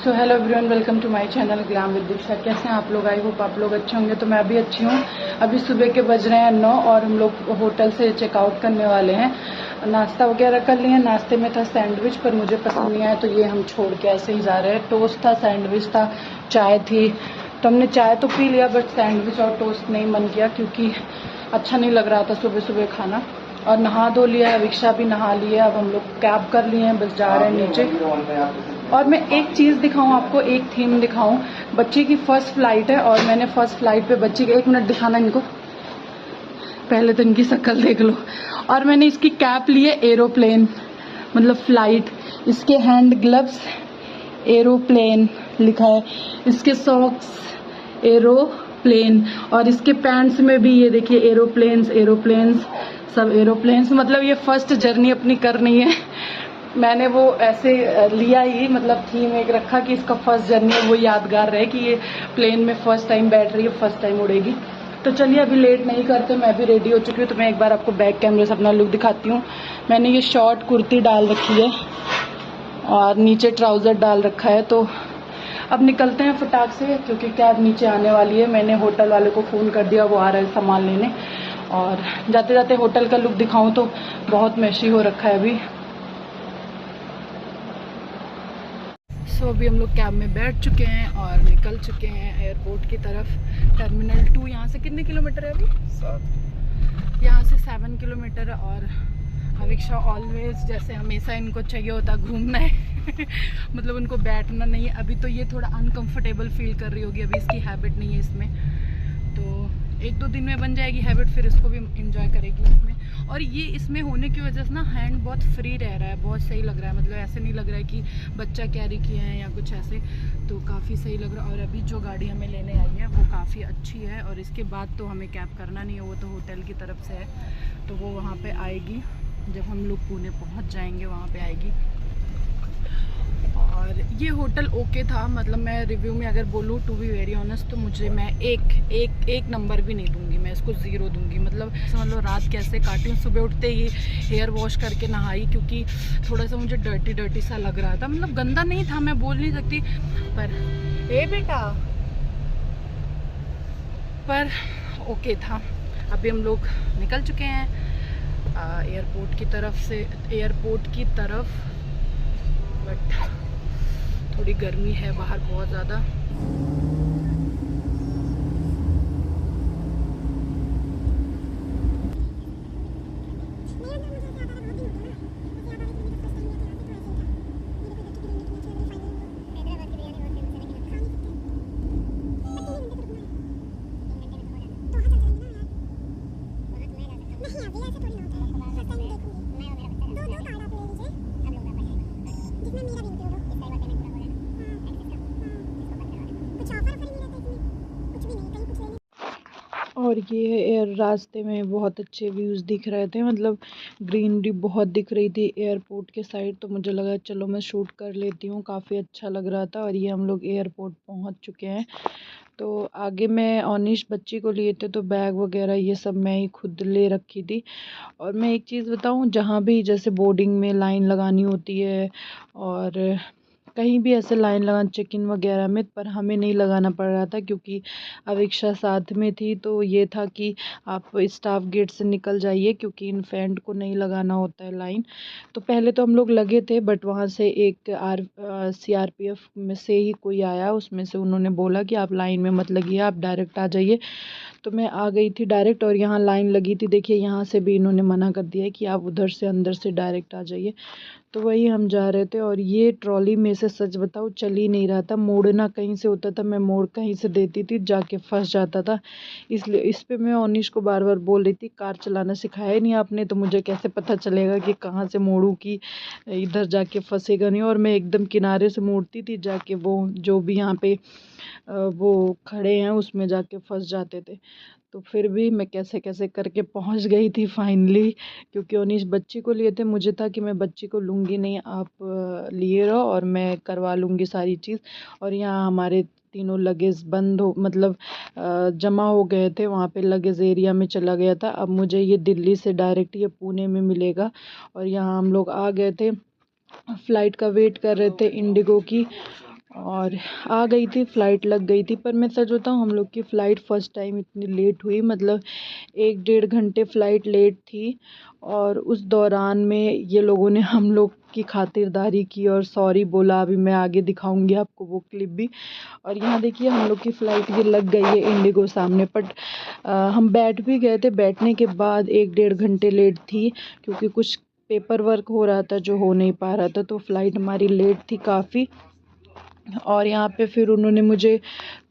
So hello everyone, welcome to my channel glam with Diksha. कैसे हैं आप लोग? आई होप आप लोग अच्छे होंगे। तो मैं भी अच्छी हूँ। अभी सुबह के बज रहे हैं 9 और हम लोग होटल से चेकआउट करने वाले हैं। नाश्ता वगैरह कर लिए। नाश्ते में था सैंडविच, पर मुझे पसंद नहीं आया तो ये हम छोड़ के ऐसे ही जा रहे हैं। टोस्ट था, सैंडविच था, चाय थी। तो हमने चाय तो पी लिया, बट सैंडविच और टोस्ट नहीं मन किया क्योंकि अच्छा नहीं लग रहा था सुबह सुबह खाना। और नहा धो लिया, अविक्षा भी नहा लिया। अब हम लोग कैब कर लिए हैं, बस जा रहे हैं नीचे। और मैं एक चीज़ दिखाऊं आपको, एक थीम दिखाऊं। बच्ची की फर्स्ट फ्लाइट है और मैंने फर्स्ट फ्लाइट पे बच्ची का, एक मिनट दिखाना इनको, पहले तो इनकी शक्ल देख लो। और मैंने इसकी कैप ली है एरोप्लेन, मतलब फ्लाइट। इसके हैंड ग्लव्स एरोप्लेन लिखा है, इसके सॉक्स एरोप्लेन, और इसके पैंट्स में भी ये देखिए एरोप्लेन्स एरोप्लेन्स सब एरोप्लेन्स। मतलब ये फर्स्ट जर्नी अपनी करनी है। मैंने वो ऐसे लिया ही, मतलब थीम एक रखा कि इसका फर्स्ट जर्नी है, वो यादगार रहे कि ये प्लेन में फर्स्ट टाइम बैठ रही है, फर्स्ट टाइम उड़ेगी। तो चलिए अभी लेट नहीं करते, मैं भी रेडी हो चुकी हूँ। तो मैं एक बार आपको बैक कैमरे से अपना लुक दिखाती हूँ। मैंने ये शॉर्ट कुर्ती डाल रखी है और नीचे ट्राउज़र डाल रखा है। तो अब निकलते हैं फटाक से क्योंकि कैब नीचे आने वाली है। मैंने होटल वाले को फ़ोन कर दिया, वो आ रहा है सामान लेने। और जाते जाते होटल का लुक दिखाऊं तो बहुत मैशी हो रखा है अभी। सो अभी हम लोग कैब में बैठ चुके हैं और निकल चुके हैं एयरपोर्ट की तरफ। टर्मिनल 2 यहाँ से कितने किलोमीटर है अभी? 7। यहाँ से 7 किलोमीटर। और अविक्षा ऑलवेज, जैसे हमेशा इनको चाहिए होता घूमना है मतलब उनको बैठना नहीं है। अभी तो ये थोड़ा अनकंफर्टेबल फील कर रही होगी, अभी इसकी हैबिट नहीं है इसमें। तो 1-2 दिन में बन जाएगी हैबिट, फिर इसको भी इंजॉय करेगी इसमें। और ये इसमें होने की वजह से ना हैंड बहुत फ्री रह रहा है, बहुत सही लग रहा है। मतलब ऐसे नहीं लग रहा है कि बच्चा कैरी किया है या कुछ ऐसे। तो काफ़ी सही लग रहा है। और अभी जो गाड़ी हमें लेने आई है वो काफ़ी अच्छी है। और इसके बाद तो हमें कैब करना नहीं है, वो तो होटल की तरफ से है। तो वो वहाँ पे आएगी जब हम लोग पुणे पहुँच जाएंगे, वहाँ पे आएगी। और ये होटल ओके था, मतलब मैं रिव्यू में अगर बोलूँ टू बी वेरी ऑनेस्ट तो मैं एक नंबर भी नहीं दूंगी, मैं इसको 0 दूंगी। मतलब समझ लो रात कैसे काटी हूँ। सुबह उठते ही हेयर वॉश करके नहाई क्योंकि थोड़ा सा मुझे डर्टी सा लग रहा था। मतलब गंदा नहीं था, मैं बोल नहीं सकती, पर ओके था। अभी हम लोग निकल चुके हैं एयरपोर्ट की तरफ। बट थोड़ी गर्मी है बाहर बहुत ज़्यादा। और ये रास्ते में बहुत अच्छे व्यूज़ दिख रहे थे, मतलब ग्रीनरी बहुत दिख रही थी एयरपोर्ट के साइड। तो मुझे लगा चलो मैं शूट कर लेती हूँ, काफ़ी अच्छा लग रहा था। और ये हम लोग एयरपोर्ट पहुँच चुके हैं। तो आगे मैं ऑनिश बच्ची को लिए थे तो बैग वगैरह ये सब मैं ही खुद ले रखी थी। और मैं एक चीज़ बताऊँ, जहाँ भी जैसे बोर्डिंग में लाइन लगानी होती है और कहीं भी ऐसे लाइन लगाना चेक इन वगैरह में, पर हमें नहीं लगाना पड़ रहा था क्योंकि अविक्षा साथ में थी। तो ये था कि आप स्टाफ गेट से निकल जाइए क्योंकि इन्फेंट को नहीं लगाना होता है लाइन। तो पहले तो हम लोग लगे थे, बट वहाँ से एक CRPF में से ही कोई आया, उसमें से उन्होंने बोला कि आप लाइन में मत लगिए, आप डायरेक्ट आ जाइए। तो मैं आ गई थी डायरेक्ट और यहाँ लाइन लगी थी। देखिए यहाँ से भी इन्होंने मना कर दिया है कि आप उधर से अंदर से डायरेक्ट आ जाइए। तो वही हम जा रहे थे। और ये ट्रॉली में से सच बताऊँ चल ही नहीं रहा था, मोड़ना कहीं से होता था, मैं मोड़ कहीं से देती थी, जाके फंस जाता था। इसलिए इस पे मैं ओनिश को बार बार बोल रही थी, कार चलाना सिखाया नहीं आपने, तो मुझे कैसे पता चलेगा कि कहाँ से मोड़ूँ कि इधर जाके फंसेगा नहीं। और मैं एकदम किनारे से मोड़ती थी, जाके वो जो भी यहाँ पे वो खड़े हैं उसमें जाके फंस जाते थे। तो फिर भी मैं कैसे कैसे करके पहुंच गई थी फाइनली, क्योंकि ओनिश बच्ची को लिए थे। मुझे था कि मैं बच्ची को लूँगी नहीं, आप लिए रहो और मैं करवा लूँगी सारी चीज़। और यहाँ हमारे तीनों लगेज बंद हो, मतलब जमा हो गए थे, वहाँ पे लगेज एरिया में चला गया था। अब मुझे ये दिल्ली से डायरेक्ट ये पुणे में मिलेगा। और यहाँ हम लोग आ गए थे, फ़्लाइट का वेट कर रहे थे इंडिगो की। और आ गई थी, फ़्लाइट लग गई थी। पर मैं सच बताऊँ, हम लोग की फ़्लाइट फ़र्स्ट टाइम इतनी लेट हुई, मतलब 1 डेढ़ घंटे फ़्लाइट लेट थी। और उस दौरान में ये लोगों ने हम लोग की खातिरदारी की और सॉरी बोला। अभी मैं आगे दिखाऊंगी आपको वो क्लिप भी। और यहाँ देखिए हम लोग की फ़्लाइट ये लग गई है इंडिगो सामने। बट हम बैठ भी गए थे, बैठने के बाद 1 डेढ़ घंटे लेट थी, क्योंकि कुछ पेपर वर्क हो रहा था जो हो नहीं पा रहा था, तो फ़्लाइट हमारी लेट थी काफ़ी। और यहाँ पे फिर उन्होंने मुझे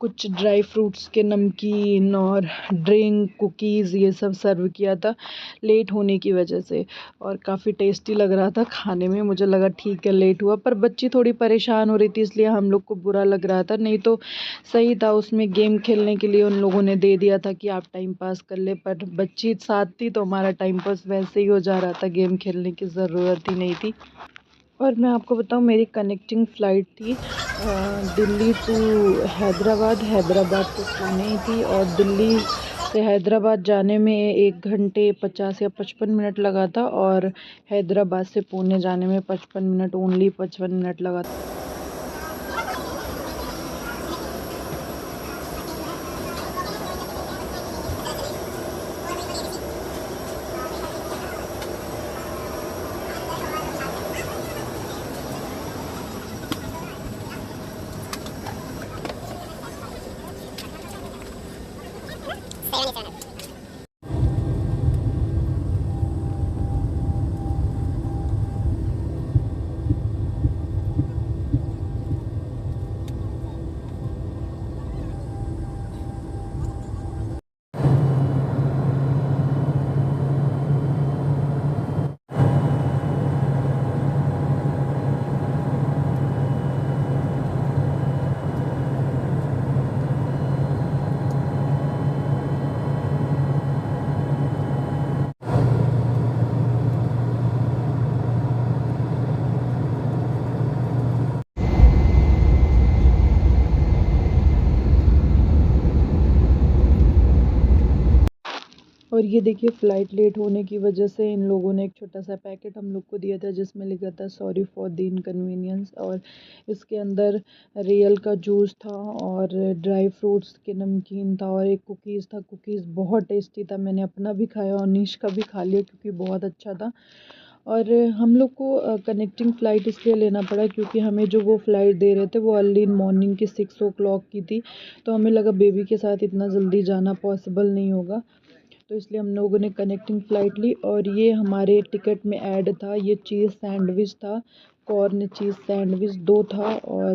कुछ ड्राई फ्रूट्स के नमकीन और ड्रिंक, कुकीज़ ये सब सर्व किया था लेट होने की वजह से। और काफ़ी टेस्टी लग रहा था खाने में। मुझे लगा ठीक है लेट हुआ, पर बच्ची थोड़ी परेशान हो रही थी, इसलिए हम लोग को बुरा लग रहा था। नहीं तो सही था, उसमें गेम खेलने के लिए उन लोगों ने दे दिया था कि आप टाइम पास कर ले। पर बच्ची साथ थी तो हमारा टाइम पास वैसे ही हो जा रहा था, गेम खेलने की ज़रूरत ही नहीं थी। और मैं आपको बताऊं, मेरी कनेक्टिंग फ़्लाइट थी दिल्ली टू हैदराबाद, हैदराबाद टू पुणे थी। और दिल्ली से हैदराबाद जाने में 1 घंटे 50 या 55 मिनट लगा था, और हैदराबाद से पुणे जाने में 55 मिनट, ओनली 55 मिनट लगा था। और ये देखिए फ़्लाइट लेट होने की वजह से इन लोगों ने एक छोटा सा पैकेट हम लोग को दिया था, जिसमें लिखा था सॉरी फॉर द इनकन्वीनियंस। और इसके अंदर रियल का जूस था और ड्राई फ्रूट्स के नमकीन था और एक कुकीज़ था। कुकीज़ बहुत टेस्टी था, मैंने अपना भी खाया और निश का भी खा लिया क्योंकि बहुत अच्छा था। और हम लोग को कनेक्टिंग फ़्लाइट इसलिए लेना पड़ा क्योंकि हमें जो वो फ़्लाइट दे रहे थे वो अर्ली इन मॉर्निंग की 6 o'clock की थी। तो हमें लगा बेबी के साथ इतना जल्दी जाना पॉसिबल नहीं होगा, तो इसलिए हम लोगों ने कनेक्टिंग फ़्लाइट ली। और ये हमारे टिकट में ऐड था, ये चीज़ सैंडविच था, कॉर्न चीज़ सैंडविच 2 था, और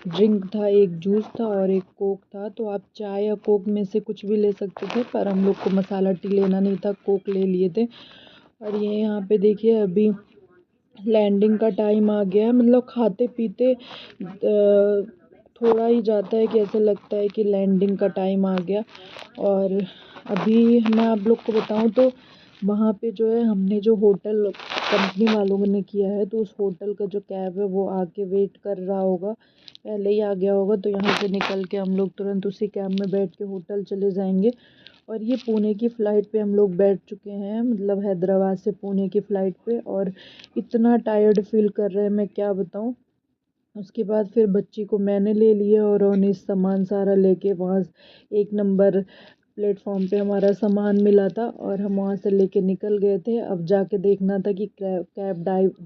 ड्रिंक था, एक जूस था और एक कोक था। तो आप चाय या कोक में से कुछ भी ले सकते थे, पर हम लोग को मसाला टी लेना नहीं था, कोक ले लिए थे। और ये यहाँ पे देखिए अभी लैंडिंग का टाइम आ गया है। मतलब खाते पीते थोड़ा ही जाता है कि ऐसा लगता है कि लैंडिंग का टाइम आ गया। और अभी मैं आप लोग को बताऊं तो वहाँ पे जो है हमने जो होटल कंपनी वालों ने किया है, तो उस होटल का जो कैब है वो आके वेट कर रहा होगा, पहले ही आ गया होगा। तो यहाँ से निकल के हम लोग तुरंत उसी कैब में बैठ के होटल चले जाएंगे। और ये पुणे की फ़्लाइट पे हम लोग बैठ चुके हैं, मतलब हैदराबाद से पुणे की फ़्लाइट पे। और इतना टायर्ड फील कर रहे हैं, मैं क्या बताऊँ। उसके बाद फिर बच्ची को मैंने ले लिया और उन्हें सामान सारा लेके वहाँ 1 नंबर प्लेटफॉर्म पे हमारा सामान मिला था और हम वहाँ से लेके निकल गए थे। अब जाके देखना था कि कैब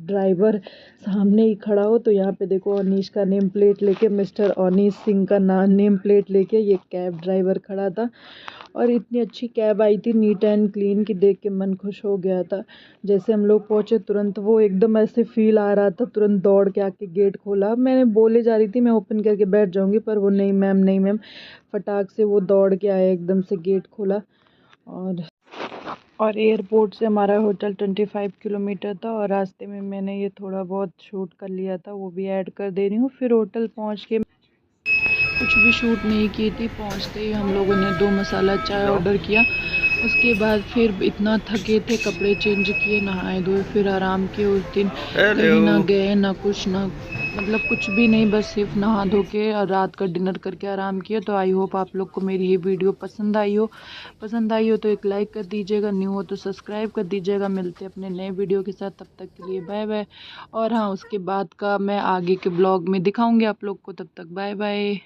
ड्राइवर सामने ही खड़ा हो। तो यहाँ पे देखो अनीश का नेम प्लेट लेके, मिस्टर अनीश सिंह का नेम प्लेट लेके ये कैब ड्राइवर खड़ा था। और इतनी अच्छी कैब आई थी, नीट एंड क्लीन, कि देख के मन खुश हो गया था। जैसे हम लोग पहुँचे तुरंत वो एकदम ऐसे फील आ रहा था, तुरंत दौड़ के आके गेट खोला। मैंने बोले जा रही थी मैं ओपन करके बैठ जाऊँगी, पर वो नहीं मैम, नहीं मैम, फटाक से वो दौड़ के आया, एकदम से गेट खोला। और एयरपोर्ट से हमारा होटल 25 किलोमीटर था, और रास्ते में मैंने ये थोड़ा बहुत शूट कर लिया था, वो भी ऐड कर दे रही हूँ। फिर होटल पहुँच के कुछ भी शूट नहीं की थी, पहुँचते ही हम लोगों ने 2 मसाला चाय ऑर्डर किया उसके बाद फिर इतना थके थे, कपड़े चेंज किए, नहाए धोए, फिर आराम किए। उस दिन कहीं ना गए ना कुछ, ना मतलब कुछ भी नहीं, बस सिर्फ नहा धो के और रात का डिनर करके आराम किया। तो आई होप आप लोग को मेरी ये वीडियो पसंद आई हो तो एक लाइक कर दीजिएगा, न्यू हो तो सब्सक्राइब कर दीजिएगा। मिलते हैं अपने नए वीडियो के साथ, तब तक के लिए बाय बाय। और हाँ, उसके बाद का मैं आगे के ब्लॉग में दिखाऊंगी आप लोग को। तब तक बाय बाय।